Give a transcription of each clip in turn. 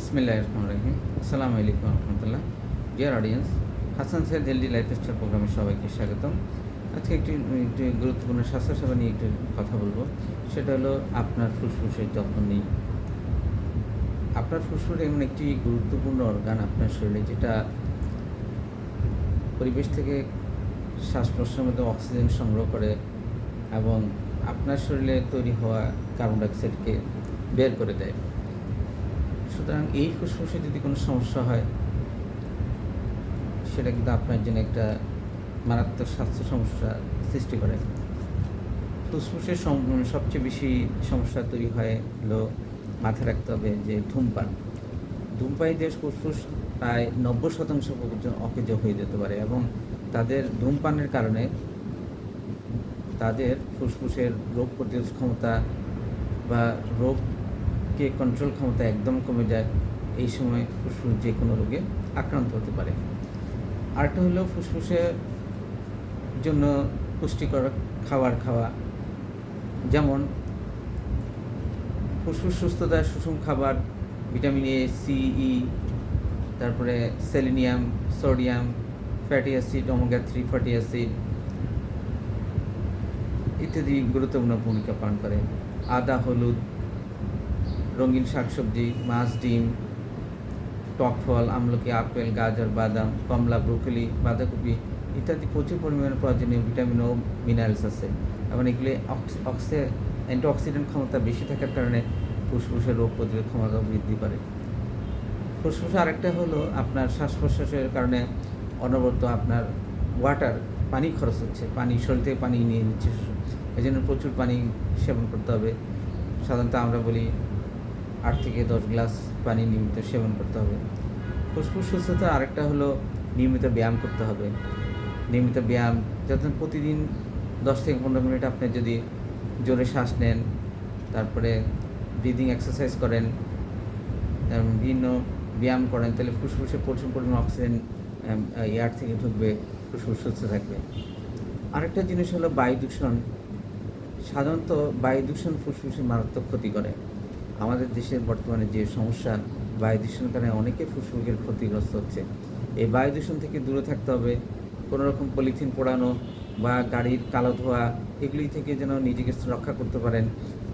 বিসমিল্লাহিররহমানিররহিম। আসসালামু আলাইকুম রহমতুল্লাহ। Dear audience, Hasan Saeed healthy lifestyle প্রোগ্রামে সবাইকে স্বাগতম। আজকে একটি গুরুত্বপূর্ণ স্বাস্থ্যসেবা নিয়ে একটু কথা বলবো। সেটা হলো আপনার ফুসফুসের যত্ন নিই। আপনার ফুসফুস এমন একটি গুরুত্বপূর্ণ অর্গান আপনার শরীরে, যেটা পরিবেশ থেকে শ্বাস প্রশ্বাসের মধ্যে অক্সিজেন সংগ্রহ করে এবং আপনার শরীরে তৈরি হওয়া কার্বন ডাইঅক্সাইডকে বের করে দেয়। সুতরাং এই ফুসফুসে যদি কোনো সমস্যা হয়, সেটা কিন্তু আপনার জন্য একটা মারাত্মক স্বাস্থ্য সমস্যা সৃষ্টি করে। ফুসফুসের সবচেয়ে বেশি সমস্যা তৈরি হয় হলো, মাথায় রাখতে হবে যে ধূমপায়ীদের ফুসফুস প্রায় 90% পর্যন্ত অকেজো হয়ে যেতে পারে এবং তাদের ধূমপানের কারণে তাদের ফুসফুসের রোগ প্রতিরোধ ক্ষমতা বা রোগকে কন্ট্রোল ক্ষমতা একদম কমে যায়। এই সময় ফুসফুস যে কোনো রোগে আক্রান্ত হতে পারে। আরেকটা হলো ফুসফুসের জন্য পুষ্টিকর খাবার খাওয়া, যেমন ফুসফুস সুস্থতার সুষম খাবার, ভিটামিন এ, সি, ই, তারপরে selenium, sodium, fatty acid, omega 3 fatty acid ইত্যাদি গুরুত্বপূর্ণ ভূমিকা পালন করে। আদা, হলুদ, রঙিন শাকসবজি, মাছ, ডিম, টক ফল, আমলকি, আপেল, গাজর, বাদাম, কমলা, ব্রোকলি, বাঁধাকপি ইত্যাদি প্রচুর পরিমাণে প্রয়োজনীয় ভিটামিন ও মিনারেলস আছে এবং এগুলি অ্যান্টিঅক্সিডেন্ট ক্ষমতা বেশি থাকার কারণে ফুসফুসের রোগ প্রতিরোধ ক্ষমতা বৃদ্ধি করে। ফুসফুসে আরেকটা হলো, আপনার শ্বাস প্রশ্বাসের কারণে অনবরত আপনার পানি খরচ হচ্ছে, শরীর থেকে পানি নিয়ে নিচ্ছে, এই জন্য প্রচুর পানি সেবন করতে হবে। সাধারণত আমরা বলি 8 থেকে 10 গ্লাস পানি নিয়মিত সেবন করতে হবে। ফুসফুস সুস্থতা আরেকটা হলো, নিয়মিত ব্যায়াম করতে হবে। নিয়মিত ব্যায়াম, যখন প্রতিদিন 10 থেকে 15 মিনিট আপনি যদি জোরে শ্বাস নেন, তারপরে ব্রিদিং এক্সারসাইজ করেন, বিভিন্ন ব্যায়াম করেন, তাহলে ফুসফুসে প্রচুর পরিমাণ অক্সিজেন এয়ার থেকে ঢুকবে, ফুসফুস সুস্থ থাকবে। আরেকটা জিনিস হলো বায়ু দূষণ। সাধারণত বায়ু দূষণ ফুসফুসে মারাত্মক ক্ষতি করে। আমাদের দেশের বর্তমানে যে সমস্যা, বায়ু দূষণের কারণে অনেকে ফুসফুসের ক্ষতিগ্রস্ত হচ্ছে। এই বায়ু দূষণ থেকে দূরে থাকতে হবে। কোনো রকম পলিথিন পোড়ানো বা গাড়ির কালো ধোঁয়া, এগুলি থেকে যেন নিজেকে রক্ষা করতে পারেন।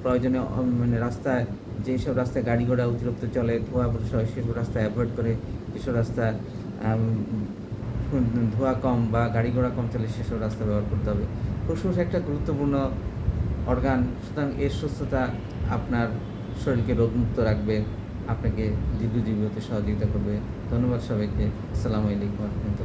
প্রয়োজনে রাস্তায়, যেসব রাস্তায় গাড়ি ঘোড়া অতিরিক্ত চলে, ধোঁয়া হয়, সেসব রাস্তায় অ্যাভয়েড করে, যেসব রাস্তায় ধোঁয়া কম বা গাড়ি ঘোড়া কম চলে, সেসব রাস্তা ব্যবহার করতে হবে। ফুসফুস একটা গুরুত্বপূর্ণ অর্গান, সুতরাং এর সুস্থতা আপনার শরীরকে রোগমুক্ত রাখবে, আপনাকে দীর্ঘজীবী হতে সহযোগিতা করবে। ধন্যবাদ সবাইকে। আসসালামু আলাইকুম রহমতুল্লাহ।